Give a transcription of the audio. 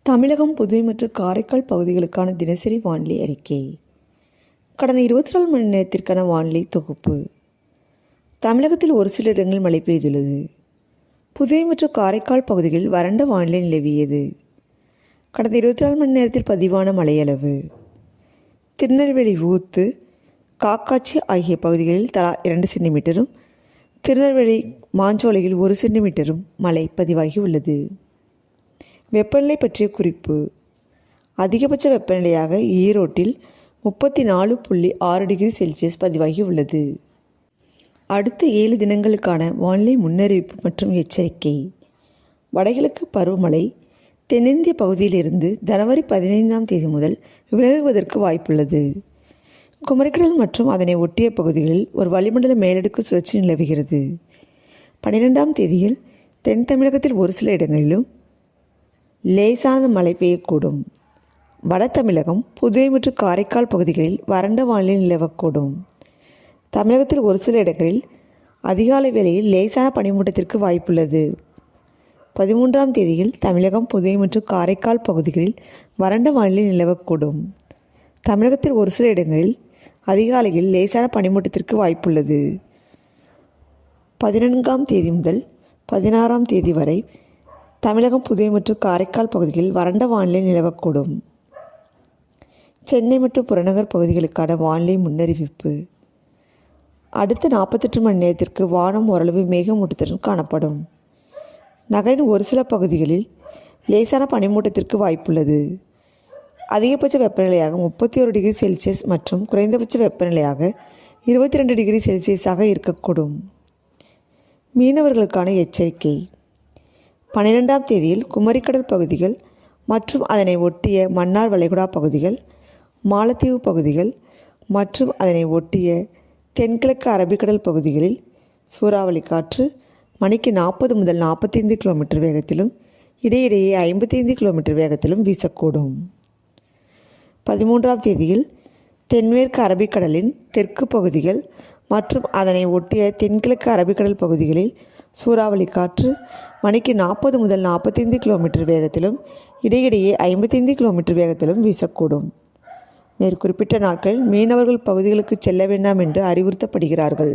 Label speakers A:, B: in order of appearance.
A: தமிழகம், புதுவை மற்றும் காரைக்கால் பகுதிகளுக்கான தினசரி வானிலை அறிக்கை. கடந்த 24 மணி நேரத்திற்கான வானிலை தொகுப்பு. தமிழகத்தில் ஒரு சில இடங்களில் மழை பெய்துள்ளது. புதுவை மற்றும் காரைக்கால் பகுதிகளில் வறண்ட வானிலை நிலவியது. கடந்த 24 மணி நேரத்தில் பதிவான மழையளவு: திருநெல்வேலி, ஊத்து, காக்காட்சி ஆகிய பகுதிகளில் தலா 2 சென்டிமீட்டரும், திருநெல்வேலி மாஞ்சோலையில் 1 சென்டிமீட்டரும் மழை பதிவாகி உள்ளது. வெப்பநிலை பற்றிய குறிப்பு: அதிகபட்ச வெப்பநிலையாக ஈரோட்டில் 34.6 டிகிரி செல்சியஸ் பதிவாகி உள்ளது. அடுத்த 7 தினங்களுக்கான வானிலை முன்னறிவிப்பு மற்றும் எச்சரிக்கை. வடகிழக்கு பருவமழை தென்னிந்திய பகுதியிலிருந்து ஜனவரி 15ஆம் தேதி முதல் விலகுவதற்கு வாய்ப்புள்ளது. குமரிக்கடல் மற்றும் அதனை ஒட்டிய பகுதிகளில் ஒரு வளிமண்டல மேலடுக்கு சுழற்சி நிலவுகிறது. 12ஆம் தேதியில் தென் தமிழகத்தில் ஒரு சில இடங்களிலும் லேசான மழை பெய்யக்கூடும். வட தமிழகம், புதுவை மற்றும் காரைக்கால் பகுதிகளில் வறண்ட வானிலை நிலவக்கூடும். தமிழகத்தில் ஒரு சில இடங்களில் அதிகாலை வேளையில் லேசான பனிமூட்டத்திற்கு வாய்ப்புள்ளது. 13ஆம் தேதியில் தமிழகம், புதுவை மற்றும் காரைக்கால் பகுதிகளில் வறண்ட வானிலை நிலவக்கூடும். தமிழகத்தில் ஒரு சில இடங்களில் அதிகாலையில் லேசான பனிமூட்டத்திற்கு வாய்ப்புள்ளது. 14ஆம் தேதி முதல் 16ஆம் தேதி வரை தமிழகம், புதுவை மற்றும் காரைக்கால் பகுதிகளில் வறண்ட வானிலை நிலவக்கூடும். சென்னை மற்றும் புறநகர் பகுதிகளுக்கான வானிலை முன்னறிவிப்பு. அடுத்த 48 மணி நேரத்திற்கு வானம் ஓரளவு மேகமூட்டத்துடன் காணப்படும். நகரின் ஒரு சில பகுதிகளில் லேசான பனிமூட்டத்திற்கு வாய்ப்புள்ளது. அதிகபட்ச வெப்பநிலையாக 31 டிகிரி செல்சியஸ் மற்றும் குறைந்தபட்ச வெப்பநிலையாக 22 டிகிரி செல்சியஸாக இருக்கக்கூடும். மீனவர்களுக்கான எச்சரிக்கை. 12ஆம் தேதியில் குமரிக்கடல் பகுதிகள் மற்றும் அதனை ஒட்டிய மன்னார் வளைகுடா பகுதிகள், மாலத்தீவு பகுதிகள் மற்றும் அதனை ஒட்டிய தென்கிழக்கு அரபிக்கடல் பகுதிகளில் சூறாவளி காற்று மணிக்கு 40 முதல் 45 கிலோமீட்டர் வேகத்திலும் இடையிடையே 55 கிலோமீட்டர் வேகத்திலும் வீசக்கூடும். 13ஆம் தேதியில் தென்மேற்கு அரபிக்கடலின் தெற்கு பகுதிகள் மற்றும் அதனை ஒட்டிய தென்கிழக்கு அரபிக்கடல் பகுதிகளில் சூறாவளி காற்று மணிக்கு 40 முதல் 45 கிலோமீட்டர் வேகத்திலும் இடையிடையே 55 கிலோமீட்டர் வேகத்திலும் வீசக்கூடும். மேற்குறிப்பிட்ட நாட்களில் மீனவர்கள் பகுதிகளுக்கு செல்ல வேண்டாம் என்று அறிவுறுத்தப்படுகிறார்கள்.